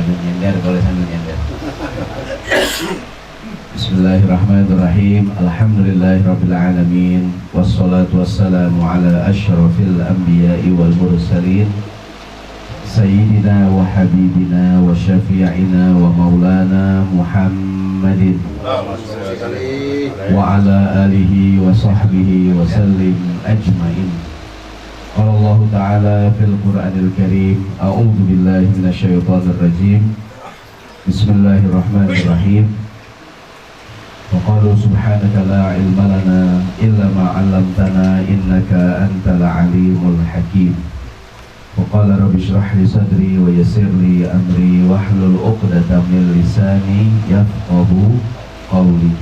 sambil nyender, boleh sambil nyender. Bismillahirrahmanirrahim. Alhamdulillahirabbil alamin. Wassalatu wassalamu ala asyrafil anbiya'i wal mursalin. Sayyidina wa habibina wa syafi'ina wa maulana Muhammadin wa ala alihi wa sahbihi wa sallim ajmain. Qala Allah Ta'ala fil Qur'anil Karim, a'udzu billahi minasyaitonir rajim. Bismillahirrahmanirrahim. Wa qalu subhanaka la ilma lana illa ma 'allamtana innaka antal alimul hakim. Wa qala rabbi shrah li sadri wa yassir li amri wahlul 'uqdatam min lisani yafqahu qawli.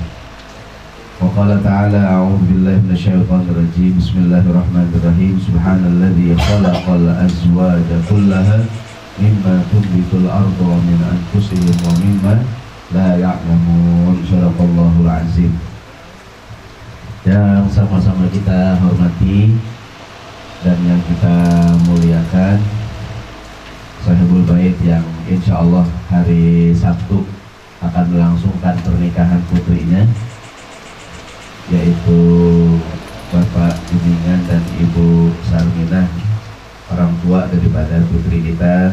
Wa qala ta'ala a'udzu billahi minasyaitonir rajim. Bismillahirrahmanirrahim. Subhanalladzi khalaqal azwaja kullaha mimma tunbitul ardu wa min anfusihim wa mimma la ya'lamun. Shadaqallahul azim. Yang sama-sama kita hormati dan yang kita muliakan Sahibul Bait yang insya Allah hari Sabtu akan melangsungkan pernikahan putrinya, yaitu Bapak Bimbingan dan Ibu Sarminah, orang tua daripada putri kita,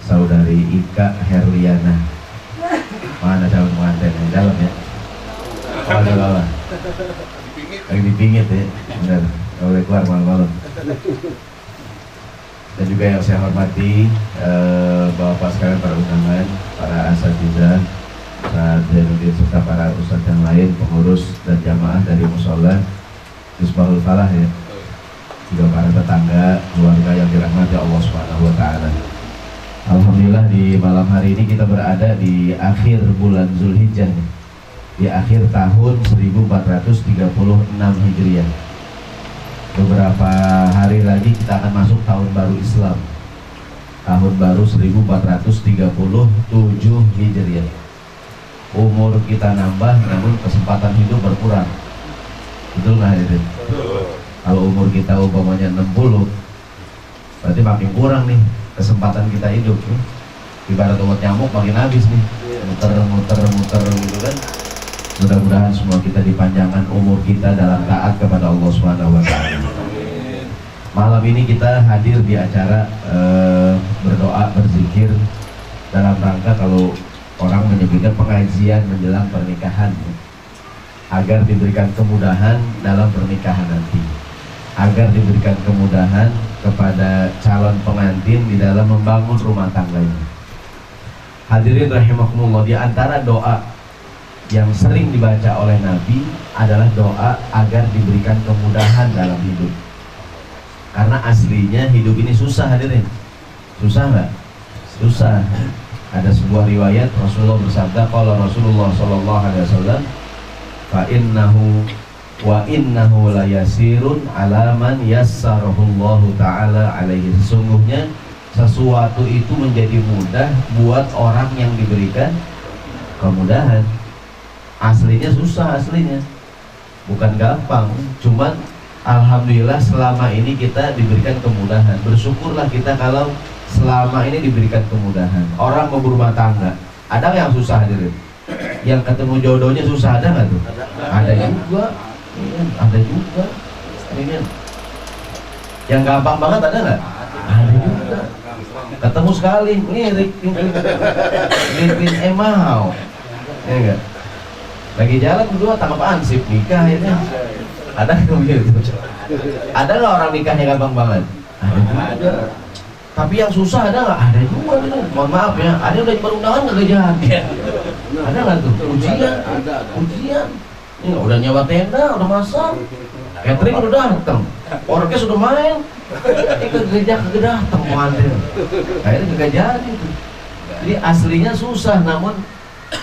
Saudari Ika Herliana. Mana calon pengantin yang dalam ya? Oh, di bawah. Lagi dipingit ya, benar. Gak boleh keluar malam-malam. Dan juga yang saya hormati Bapak sekalian, para undangan, para asatizah, Ustaz Zainuddin serta para ustadz yang lain, pengurus dan jamaah dari Mushola Misbahul Falah ya, juga para tetangga, keluarga yang dirahmati Allah Subhanahu wa Ta'ala. Alhamdulillah di malam hari ini kita berada di akhir bulan Zulhijjah nih, di akhir tahun 1436 Hijriah. Beberapa hari lagi kita akan masuk tahun baru Islam, tahun baru 1437 Hijriah. Umur kita nambah, namun kesempatan hidup berkurang. Betul nggak itu? Kalau umur kita umpamanya 60, berarti makin kurang nih kesempatan kita hidup. Ibarat obat nyamuk makin habis nih, muter gitu kan. Mudah-mudahan semua kita dipanjangkan umur kita dalam taat kepada Allah Subhanahu wa Ta'ala. Malam ini kita hadir di acara berdoa, berzikir dalam rangka, kalau orang menyebutkan pengajian menjelang pernikahan, agar diberikan kemudahan dalam pernikahan nanti, agar diberikan kemudahan kepada calon pengantin di dalam membangun rumah tangganya. Hadirin rahimakumullah, di antara doa yang sering dibaca oleh Nabi adalah doa agar diberikan kemudahan dalam hidup. Karena aslinya hidup ini susah, hadirin. Susah nggak? Susah. Ada sebuah riwayat Rasulullah bersabda, qala Rasulullah sallallahu alaihi wasallam, fa innahu la yasirun ala man yassarahullahu ta'ala alaihi. Sesungguhnya sesuatu itu menjadi mudah buat orang yang diberikan kemudahan. Aslinya susah, aslinya bukan gampang. Cuman alhamdulillah selama ini kita diberikan kemudahan. Bersyukurlah kita kalau selama ini diberikan kemudahan. Orang mau berumah tangga, ada nggak yang susah hadirin? Yang ketemu jodohnya susah, ada nggak tuh? Ada juga, ada juga. Ini yang gampang banget ada nggak? Ada juga. Ketemu sekali, ngirik, mau, ya enggak? Lagi jalan berdua tanpa ansip nikah akhirnya. Ada nggak begitu? Ada nggak orang nikahnya gampang banget? Ada juga. Tapi yang susah ada nggak? Ada juga gitu. Mohon maaf ya, ada yang udah berundangan nggak jadi. Ada nggak tuh? Ujian. Ini udah nyewa tenda, udah masak, catering udah datang, orkes udah main, ke gereja kagak datang pengantin. Akhirnya kagak jadi tuh. Jadi aslinya susah, namun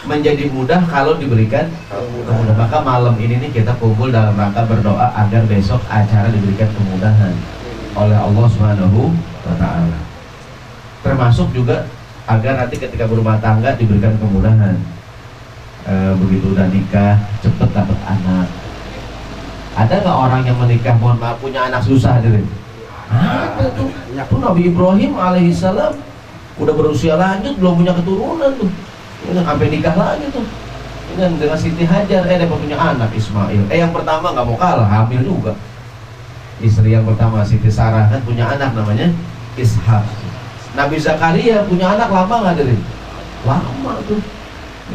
menjadi mudah kalau diberikan kemudahan. Maka malam ini nih kita kumpul dalam rangka berdoa agar besok acara diberikan kemudahan oleh Allah Subhanahu wa Ta'ala. Termasuk juga agar nanti ketika berumah tangga diberikan kemudahan. Begitu udah nikah cepet dapat anak. Ada nggak orang yang menikah mohon maaf punya anak susah hadirin? Ada tuh. Nabi Ibrahim alaihissalam udah berusia lanjut belum punya keturunan tuh, ini sampai nikah lagi tuh, ini dengan Siti Hajar, dapat punya anak Ismail. Yang pertama nggak mau kalah, hamil juga. Istri yang pertama Siti Sarah kan punya anak namanya Ishak. Nabi Zakaria punya anak lama nggak dari? Lama tuh.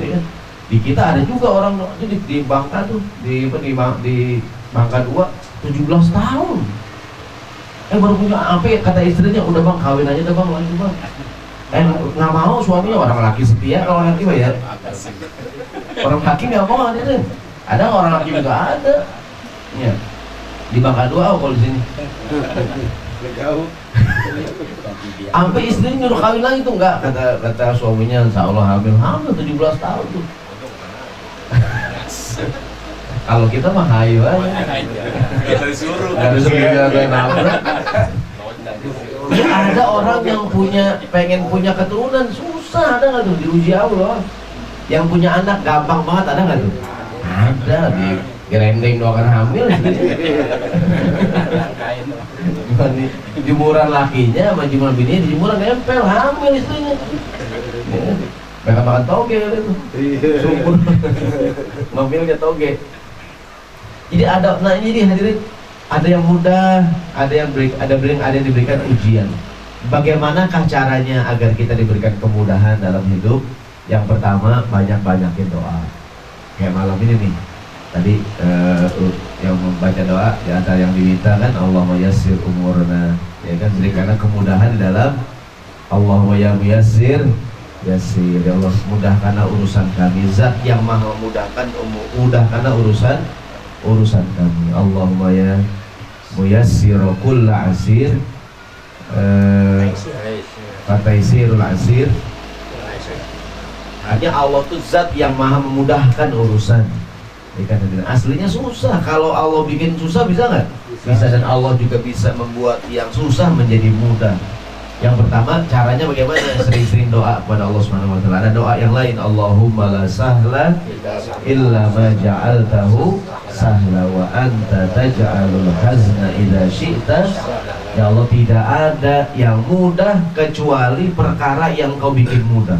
Ya. Di kita ada juga orang di Bangka tuh, di Bangka 2 17 tahun. Baru punya apa? Kata istrinya, udah bang kawin aja deh bang, lagi bang. Nggak mau suaminya, orang laki setia kalau laki ya. Orang laki nggak mau ada deh. Ada orang laki nggak ada. Ya. Di Bangka 2 kalau di sini. Sampai istrinya nyuruh kawin lagi tuh, enggak, kata suaminya insya Allah hamil 17 tahun tuh. Kalau kita mah hayu aja. Kita disuruh. Ada orang yang pengen punya keturunan susah, ada nggak tuh diuji Allah? Yang punya anak gampang banget, ada nggak tuh? Ada, di gerendeng doakan hamil. Jemuran lakinya sama jemuran bininya, di jemuran nempel hamil istrinya. Mereka makan toge itu, subur, ngambilnya toge. Jadi ada, nah ini nih hadirin, ada yang mudah, ada yang diberikan ujian. Bagaimanakah caranya agar kita diberikan kemudahan dalam hidup? Yang pertama, banyak-banyakin doa. Kayak malam ini nih, tadi yang membaca doa di antara yang diminta kan, Allahumma yassir umurna, ya kan, berikanlah kemudahan di dalam. Allahumma ya muyassir yassir, ya Allah mudahkanlah urusan kami. Zat yang maha mudahkanlah urusan kami. Allahumma ya muyassir kulla asir, fataisirul asir. Hanya Allah tuh zat yang maha memudahkan urusan. Aslinya susah. Kalau Allah bikin susah bisa nggak? Bisa, dan Allah juga bisa membuat yang susah menjadi mudah. Yang pertama, caranya bagaimana? Sering-sering doa kepada Allah Subhanahu wa taala. Ada doa yang lain, Allahumma la sahla illa ma ja'altahu sahla wa anta taj'alul hazna idza syi'ta. Ya Allah, tidak ada yang mudah kecuali perkara yang Kau bikin mudah.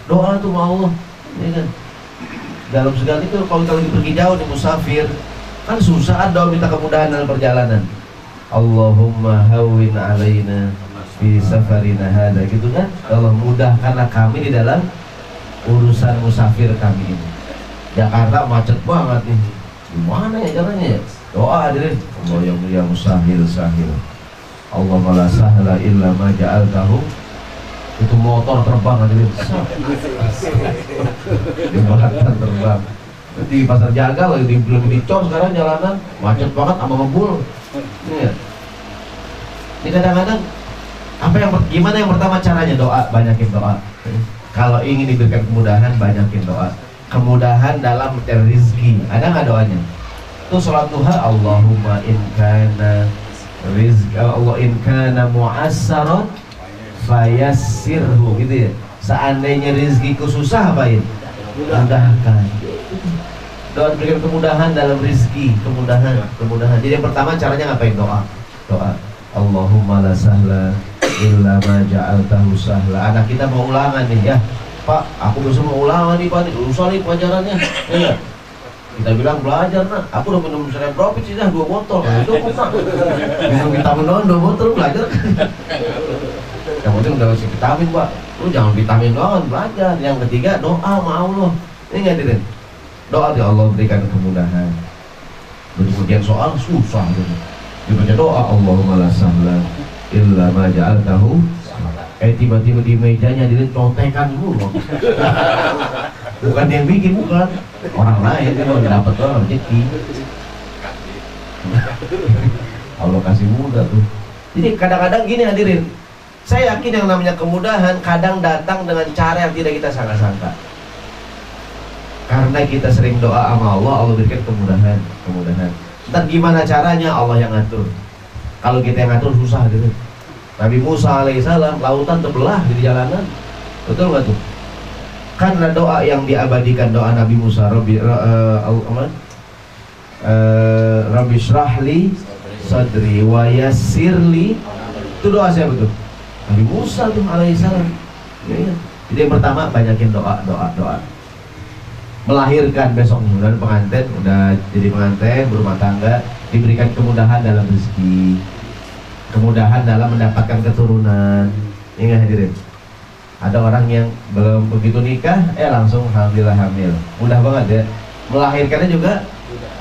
Doa tuh sama Allah, ya kan? Dalam segala itu, kalau kita lagi pergi jauh nih, musafir, kan susah, doa minta kemudahan dalam perjalanan. Allahumma hawwin alaina fi safarina hada, gitu kan? Allah mudahkanlah kami di dalam urusan musafir kami ini. Jakarta macet banget nih, gimana ya caranya ya? Doa hadirin, Allah yang mulia musahil sahil. Allahumma la sahla illa ma ja'altahu. Itu motor terbang hadirin, jembatan terbang. Di pasar Jagal lagi belum dicor sekarang jalanan macet banget sama ngebul. Ini kadang-kadang gimana yang pertama caranya? Doa, banyakin doa. Kalau ingin diberikan kemudahan, banyakin doa. Kemudahan dalam mencari rezeki, ada nggak doanya? Itu sholat duha, Allahumma in kana rizq, Allah in kana mu'assaron fayassirhu, gitu ya. Seandainya rezekiku susah, apain? Mudahkan. Doa berikan kemudahan dalam rezeki, kemudahan. Jadi yang pertama caranya ngapain? Doa. Allahumma la sahla illa ma ja'altahu sahla. Anak kita mau ulangan nih, ya Pak, aku besok mau ulangan nih Pak, usah nih pelajarannya, ya. Kita bilang belajar, nak. Aku udah minum serem profit sih, 2 botol. Itu aku nak minum vitamin doang 2 botol, belajar. Yang penting udah kasih vitamin, Pak. Lu jangan vitamin doang, belajar. Yang ketiga, doa sama Allah. Ini nggak hadirin? Doa di Allah berikan kemudahan. Kemudian soal susah gitu. Dibaca doa, Allahumma la sahla illa ma ja'altahu. Tiba-tiba di mejanya hadirin contekan dulu. Bukan yang bikin, bukan. Orang lain kan udah dapat doang rezeki. Allah kasih mudah tuh. Jadi kadang-kadang gini hadirin, saya yakin yang namanya kemudahan kadang datang dengan cara yang tidak kita sangka-sangka. Karena kita sering doa sama Allah, Allah berikan kemudahan. Entar gimana caranya, Allah yang ngatur. Kalau kita yang ngatur susah gitu. Nabi Musa alaihissalam lautan terbelah di jalanan, betul nggak tuh? Karena doa yang diabadikan, doa Nabi Musa, Rabbi shrahli sadri wa yassirli. Itu doa siapa tuh? Nabi Musa tuh alaihissalam. Ya. Jadi yang pertama banyakin doa. Melahirkan besok nih, udah pengantin, udah jadi pengantin, berumah tangga, diberikan kemudahan dalam rezeki, kemudahan dalam mendapatkan keturunan. Ingat hadirin, ada orang yang belum begitu nikah, langsung alhamdulillah hamil. Mudah banget ya. Melahirkannya juga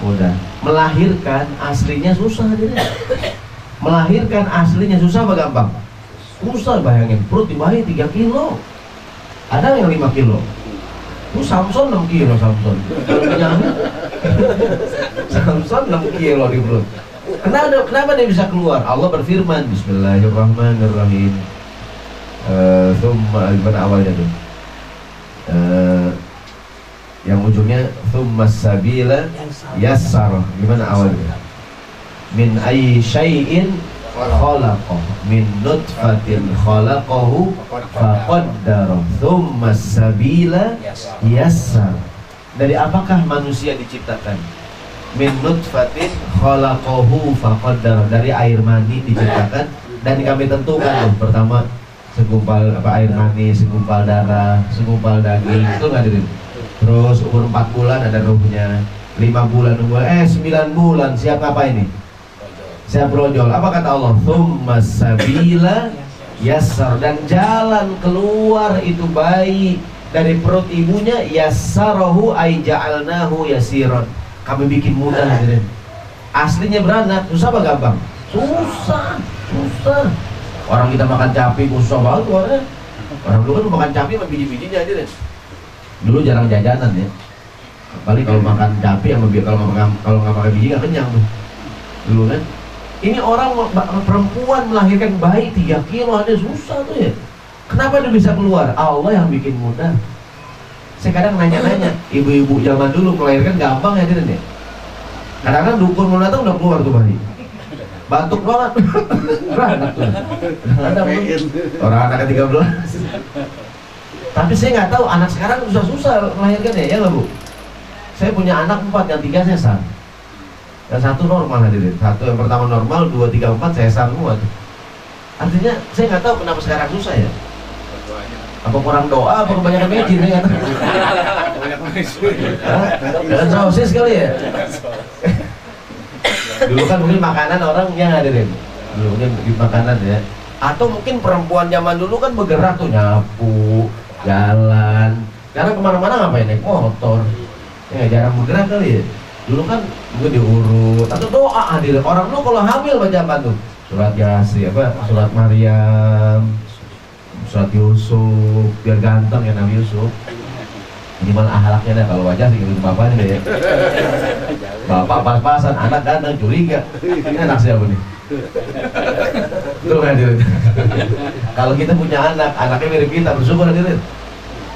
mudah. Melahirkan aslinya susah hadirin. Melahirkan aslinya susah apa gampang? Susah, bayangin perut di bayi 3 kilo. Ada yang 5 kilo. Itu Samson 6 kilo Samson. Samson 6 kilo di perut. Kenapa dia bisa keluar? Allah berfirman, Bismillahirrahmanirrahim. Gimana awalnya tuh? Yang ujungnya Thummas sabila yassar. Gimana awalnya? Min ayyi syai'in khalaqah min nutfatin khalaqahu faqaddara thummas sabila yassar. Dari apakah manusia diciptakan? Min nutfatin khalaqahu faqaddara. Dari air mani diciptakan dan kami tentukan pertama segumpal air mani, segumpal darah, segumpal daging. Itu nggak hadirin? Terus umur 4 bulan ada ruhnya, 5 bulan 9 bulan siap apa ini? Siap brojol. Apa kata Allah? Tsummas sabila yassar. Dan jalan keluar itu bayi dari perut ibunya, yassarahu ay ja'alnahu yasiran. Kami bikin mudah hadirin. Aslinya beranak susah apa gampang? Susah. Orang kita makan cabai susah banget keluarnya. Orang dulu kan makan cabai sama biji-bijinya hadirin. Dulu jarang jajanan ya. Paling kalau makan cabai sama kalau nggak pakai biji nggak kenyang tuh. Dulu kan. Ini orang perempuan melahirkan bayi 3 kilo ada susah tuh ya. Kenapa dia bisa keluar? Allah yang bikin mudah. Saya kadang nanya-nanya, ibu-ibu zaman dulu melahirkan gampang ya dia. Kadang-kadang dukun mau datang udah keluar tuh bayi. Batuk banget. Beranak tuh. Ada orang anaknya 13. Tapi saya nggak tahu anak sekarang susah-susah melahirkan ya nggak Bu? Saya punya anak 4, yang 3 sesar. Yang 1 normal hadirin. 1 yang pertama normal, 2, 3, 4 sesar semua tuh. Artinya saya nggak tahu kenapa sekarang susah ya. Apa kurang doa, apa kebanyakan mecin ya? Jangan sosis kali ya. Dulu kan mungkin makanan orang yang hadirin. Dulu mungkin makanan ya. Atau mungkin perempuan zaman dulu kan bergerak tuh, nyapu, jalan. Karena kemana-mana ngapain, naik motor. Ya jarang bergerak kali ya. Dulu kan gue diurut atau doa hadirin. Orang dulu kalau hamil baca apa tuh? Surat Yasin, surat Maryam, surat Yusuf, biar ganteng ya Nabi Yusuf. Minimal ahlaknya dah, kalau wajah sih gitu bapaknya deh ya. Bapak pas-pasan, anak ganteng, curiga. Ini anak siapa nih? Tuh hadirin. Kalau kita punya anak, anaknya mirip kita, bersyukur hadirin.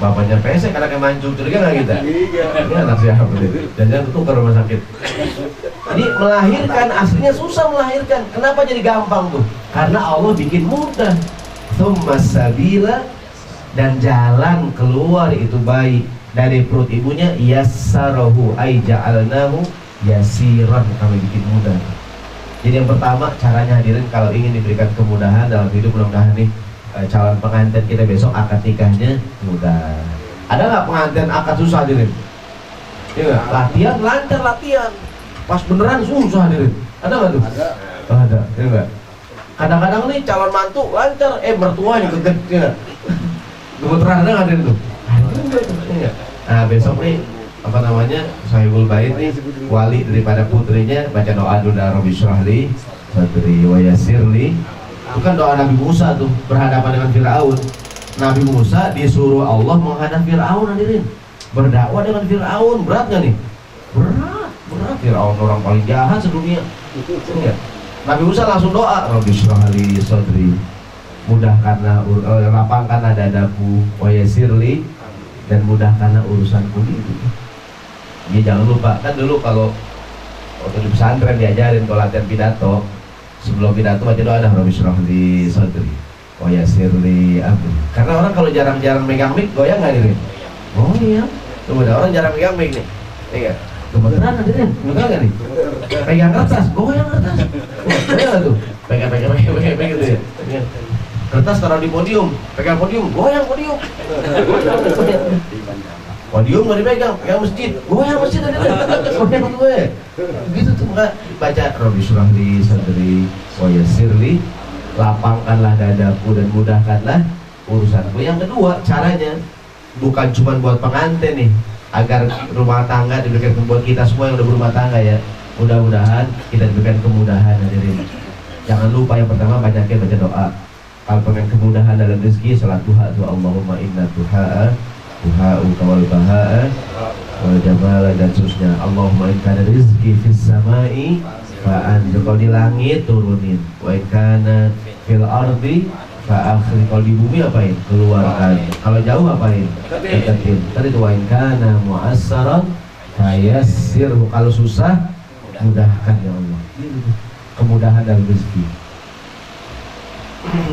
Bapaknya pesek, anaknya mancung, curiga nggak kita? Ini anak siapa nih? Jangan tukar rumah sakit. Jadi melahirkan, aslinya susah melahirkan. Kenapa jadi gampang tuh? Karena Allah bikin mudah. Tsummas sabila, dan jalan keluar itu bayi dari perut ibunya, yassarahu ay ja'alnahu yasiran. Kami bikin mudah. Jadi yang pertama caranya hadirin, kalau ingin diberikan kemudahan dalam hidup, mudah-mudahan nih calon pengantin kita besok akad nikahnya mudah. Ada nggak pengantin akad susah hadirin? Iya, latihan lancar, latihan pas beneran susah hadirin. Ada nggak tuh? Ada. Iya nggak? Kadang-kadang nih calon mantu lancar, mertuanya gede. Gemeteran ada nggak hadirin tuh? Nah besok nih apa namanya, Sahibul Bait nih, wali daripada putrinya baca doa dulu, Rabbi syrahli sadri wa yassirli. Itu kan doa Nabi Musa tuh, berhadapan dengan Fir'aun. Nabi Musa disuruh Allah menghadap Fir'aun hadirin, berdakwah dengan Fir'aun. Berat gak nih? Berat. Fir'aun orang paling jahat sedunia. Nabi Musa langsung doa, Rabbi syrahli sadri, mudahkanlah, lapangkanlah dadaku, wa yassirli, dan mudahkanlah urusanku ini. Ini jangan lupa, kan dulu kalau waktu di pesantren diajarin kalau latihan pidato, sebelum pidato baca doa dah, Rabbi syrahli sadri wa yassirli amri. Karena orang kalau jarang-jarang megang mic, goyang nggak diri? Oh iya, tuh ada orang jarang megang mic nih. Iya, kebetulan hadirin, megang nggak nih? Pegang kertas, goyang kertas. Goyang nggak tuh? Pegang gitu ya. Kertas taruh di podium, pegang podium, goyang podium. Podium nggak dipegang, pegang masjid, goyang masjid ada, goyang gue. Gitu tuh nggak baca Rabbi Surahli Sadri Wayasirli, lapangkanlah dadaku dan mudahkanlah urusanku. Yang kedua caranya bukan cuma buat pengantin nih, agar rumah tangga diberikan buat kita semua yang udah berumah tangga ya. Mudah-mudahan kita diberikan kemudahan hadirin. Jangan lupa yang pertama banyakin baca doa. Kalau pengen kemudahan dalam rezeki, salat duha doa Allahumma inna duha'a duha'uka wal baha'a wal jamala dan seterusnya. Allahumma in kana rizqi fis sama'i fa'anzil, kalau di langit turunin, wa in kana fil ardi fa'akhri, kalau di bumi apain? Keluarkan. Kalau jauh apain? Deketin. Tadi itu wa in kana mu'assaran fayassirhu, kalau susah mudahkan ya Allah. Kemudahan dalam rezeki.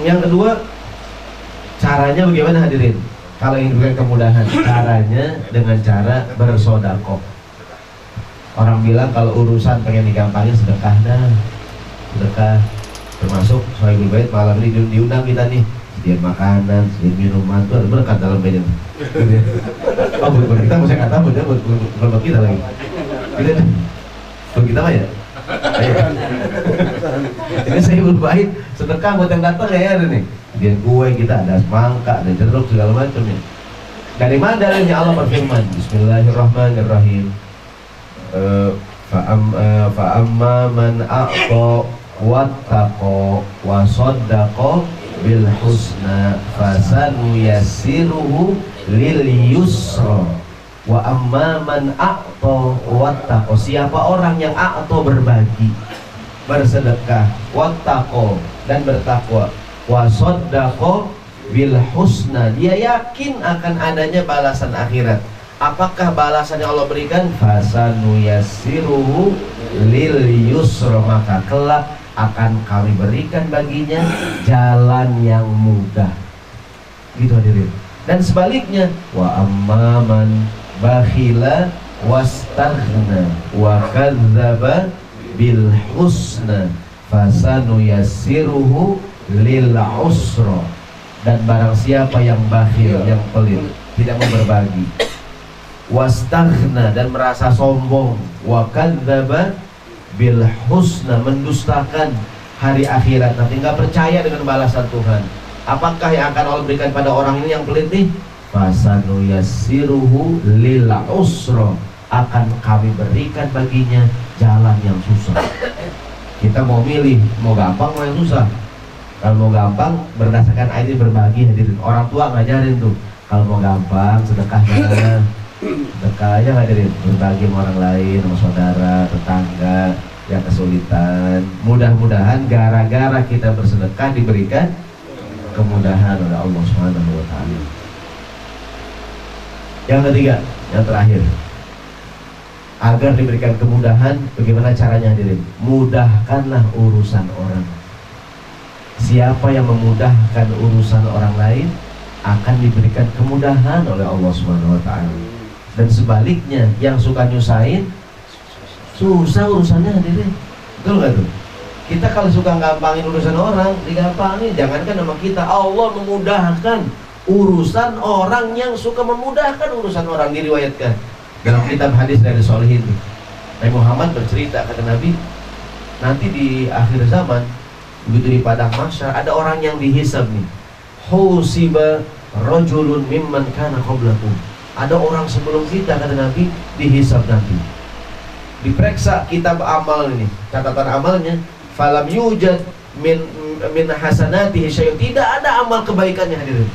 Yang kedua, caranya bagaimana hadirin? Kalau ingin berikan kemudahan, caranya dengan cara bersodakoh. Orang bilang kalau urusan pengen digampangin, sedekah dah, sedekah. Termasuk Sohibul Bait malam ini diundang kita nih, sediain makanan, sediain minuman, itu ada berkat dalam bait itu. Oh, buat kita masih nggak tahu, buat kita lagi. Buat kita mah ya. Ini Sohibul Bait sedekah buat yang datang ya ada nih. Dia kue kita ada semangka, ada jeruk segala macam ya. Dari mana dalilnya? Allah berfirman, Bismillahirrahmanirrahim. Fa'amma man a'ta wattaqa wa saddaqa bil husna fasanuyassiruhu lil yusra. Wa amma man a'ta wattaqa, siapa orang yang a'ta berbagi, bersedekah, wattaqa dan bertakwa, wa saddaqa bil husna, dia yakin akan adanya balasan akhirat. Apakah balasan yang Allah berikan? Fasanuyassiruhu lil yusra, maka kelak akan kami berikan baginya jalan yang mudah. Gitu hadirin. Dan sebaliknya, wa amman bakhila wastaghna wa kadzdzaba bil husna fasanuyassiruhu lil usra, dan barang siapa yang bakhil, yang pelit, tidak mau berbagi, wastaghna dan merasa sombong, wa kadzdzaba bil husna mendustakan hari akhirat, nanti nggak percaya dengan balasan Tuhan, apakah yang akan Allah berikan pada orang ini yang pelit nih? Fasanuyassiruhu lil usra, akan kami berikan baginya jalan yang susah. Kita mau milih, mau gampang mau yang susah. Kalau mau gampang berdasarkan ayat berbagi hadirin. Orang tua ngajarin tuh, kalau mau gampang sedekahnya, sedekahnya hadirin, berbagi sama orang lain, sama saudara, tetangga yang kesulitan. Mudah-mudahan gara-gara kita bersedekah diberikan kemudahan oleh Allah Subhanahu wa taala. Yang ketiga, yang terakhir, agar diberikan kemudahan, bagaimana caranya hadirin? Mudahkanlah urusan orang. Siapa yang memudahkan urusan orang lain akan diberikan kemudahan oleh Allah Subhanahu wa taala. Dan sebaliknya, yang suka nyusahin, susah urusannya hadirin. Betul nggak tuh? Kita kalau suka gampangin urusan orang, digampangin. Jangankan sama kita, Allah memudahkan urusan orang yang suka memudahkan urusan orang. Diriwayatkan dalam kitab hadis dari Sholihin, Nabi Muhammad bercerita, kata Nabi, nanti di akhir zaman, begitu di padang mahsyar, ada orang yang dihisab nih, husiba rajulun mimman kana qablakum, ada orang sebelum kita, kata Nabi, dihisab nanti, diperiksa kitab amal ini, catatan amalnya, falam yujad min hasanatihi syai'un, tidak ada amal kebaikannya hadirin.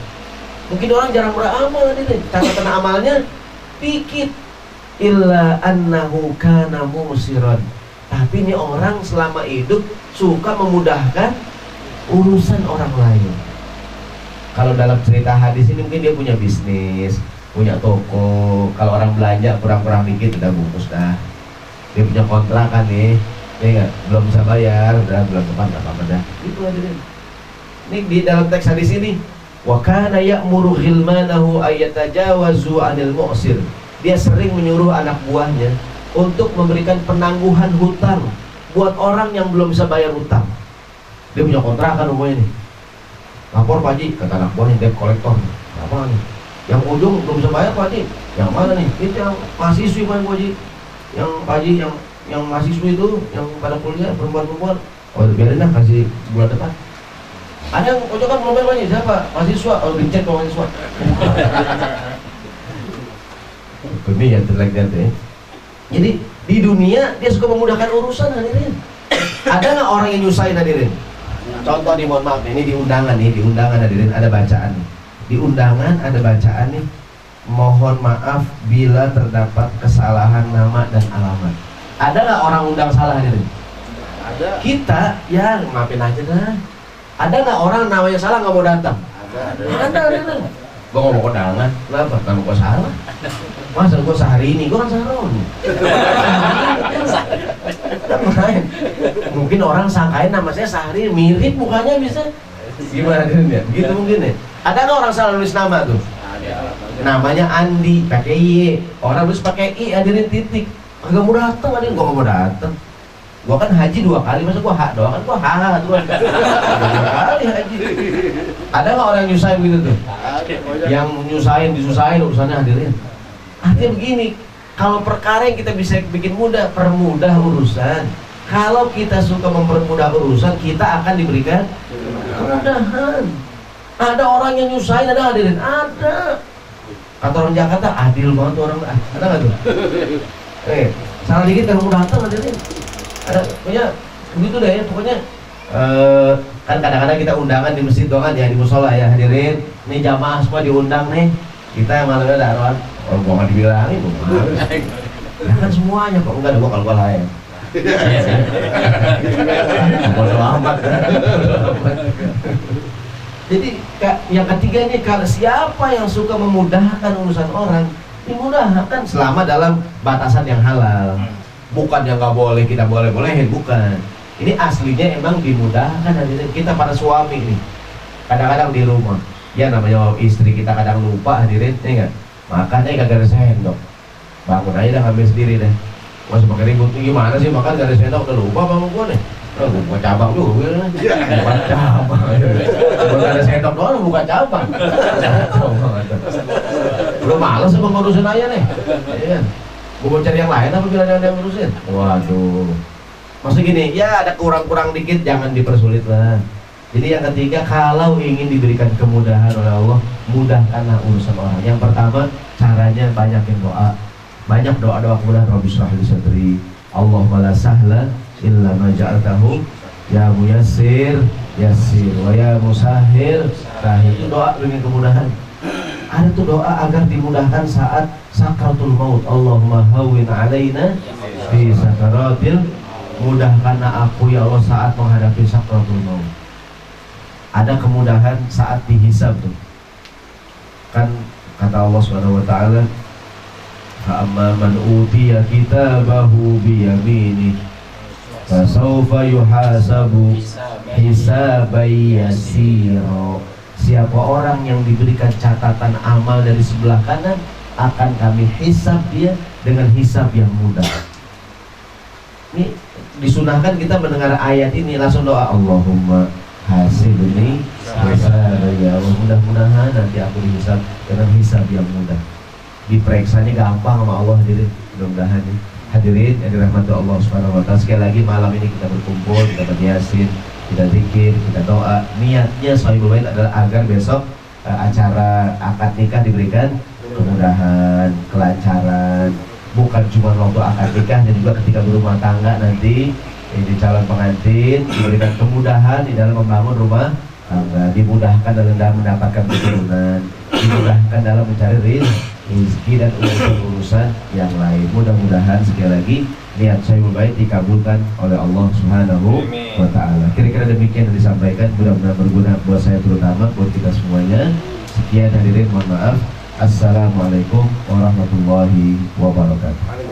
Mungkin orang jarang beramal hadirin, catatan amalnya dikit, illa annahu kana musiran, tapi ini orang selama hidup suka memudahkan urusan orang lain. Kalau dalam cerita hadis ini mungkin dia punya bisnis, punya toko, kalau orang belanja kurang-kurang dikit udah bungkus dah. Dia punya kontrakan nih, ya gak? Belum bisa bayar, udah bulan depan gak apa-apa dah. Itu hadirin. Ini di dalam teks hadis ini, wa kana ya'muru ghilmanahu ayyatajawazu 'anil mu'sir. Dia sering menyuruh anak buahnya untuk memberikan penangguhan hutang buat orang yang belum bisa bayar hutang. Dia punya kontrakan umumnya nih. lapor Pak Haji, kata anak buah nih debt kolektor. Apa nih? Yang ujung belum bisa bayar Pak Haji. Yang mana nih? Itu yang mahasiswi Pak Haji. Yang Pak Haji yang mahasiswi itu yang pada kuliah perempuan-perempuan. Oh biarin lah, kasih bulan depan. Ada yang pojokan belum bayar Pak Haji, siapa? Mahasiswa, oh dicek kalau mahasiswa. Demi ya like that ya. Jadi di dunia dia suka memudahkan urusan hadirin. Ada nggak orang yang nyusahin hadirin? Contoh nih, mohon maaf ini di undangan hadirin ada bacaan. Di undangan ada bacaan nih. Mohon maaf bila terdapat kesalahan nama dan alamat. Ada nggak orang undang salah hadirin? Ada. Kita ya maafin aja dah. Ada nggak orang namanya salah nggak mau datang? Ada hadirin. Gue ngomong kondangan, kenapa? Nama gue salah. Masa gue sehari ini, gue kan Sahroni. Mungkin orang sangkain nama saya Sahri, mirip mukanya bisa. Gimana ya? Begitu mungkin ya. Ada nggak orang salah nulis nama tuh? Namanya Andi, pakai Y. Orang nulis pakai I, hadirin titik. Agak mau datang, hadirin. Gue gak mau datang. Gue kan haji 2 kali, masa gue hak doang kan gue hak 2 kali haji. Ada nggak orang yang nyusahin begitu tuh? Yang nyusahin, disusahin urusannya hadirin. Artinya begini, kalau perkara yang kita bisa bikin mudah, permudah urusan. Kalau kita suka mempermudah urusan, kita akan diberikan kemudahan. Ada orang yang nyusahin, ada hadirin, ada. Kata orang Jakarta, adil banget orang, ada nggak tuh? Salah dikit kan mau datang hadirin. Ada, pokoknya begitu deh ya, pokoknya kan kadang-kadang kita undangan di masjid doang kan ya, di musola ya hadirin. Ini jamaah semua diundang nih, kita yang malamnya darurat. Oh, gua nggak dibilangin, nah, kan semuanya kok enggak ada gua kalau gua lain. Bodo amat. Jadi yang ketiga ini, kalau siapa yang suka memudahkan urusan orang, dimudahkan selama dalam batasan yang halal. Bukan yang nggak boleh kita boleh-bolehin, bukan. Ini aslinya emang dimudahkan. Kita para suami nih, kadang-kadang di rumah, ya namanya istri kita kadang lupa hadirin, ya enggak? Makannya gak ada sendok, bangun aja dah ngambil sendiri deh. Masih pakai ribut, gimana sih makan gak ada sendok, udah lupa bangun gua nih. Oh, buka cabang juga, buka cabang. Kalau gak ada sendok doang, buka cabang. Udah males sama ngurusin aja nih, ya. Gua mau cari yang lain apa bila ada yang ngurusin? Waduh, maksud gini, ya ada kurang-kurang dikit, jangan dipersulit lah. Jadi yang ketiga, kalau ingin diberikan kemudahan oleh Allah, mudahkanlah urusan orang. Yang pertama, caranya banyakin doa. Banyak doa-doa kemudahan. Rabbi shrah li sadri, Allahumma la sahla illa ma ja'altahu ya muyassir yassir wa ya musahhir sahil. Itu doa dengan kemudahan. Ada tuh doa agar dimudahkan saat sakratul maut. Allahumma hawwin alaina fi sakaratil, mudahkanlah aku ya Allah saat menghadapi sakratul maut. Ada kemudahan saat dihisab tuh. Kan kata Allah Subhanahu wa taala, fa amma man utiya kitabahu bi yaminihi fasawfa yuhasabu hisaban yasira. Siapa orang yang diberikan catatan amal dari sebelah kanan, akan kami hisab dia dengan hisab yang mudah. Ini disunahkan kita mendengar ayat ini langsung doa, Allahumma hasibni hisab ya Allah, mudah-mudahan nanti aku dihisab dengan hisab yang mudah. Diperiksanya gampang sama Allah hadirin, mudah-mudahan nih. Hadirin yang dirahmati Allah Subhanahu wa taala, sekali lagi malam ini kita berkumpul, kita beryasin, kita zikir, kita doa. Niatnya Shahibul Bait adalah agar besok acara akad nikah diberikan kemudahan, kelancaran. Bukan cuma waktu akad nikah, dan juga ketika berumah tangga nanti di calon pengantin diberikan kemudahan di dalam membangun rumah tangga, dimudahkan dalam mendapatkan keturunan, dimudahkan dalam mencari rezeki dan urusan yang lain. Mudah-mudahan sekali lagi niat Shahibul Bait dikabulkan oleh Allah Subhanahu wa taala. Kira-kira demikian yang disampaikan, mudah-mudahan berguna buat saya terutama buat kita semuanya. Sekian hadirin, mohon maaf. Assalamualaikum warahmatullahi wabarakatuh.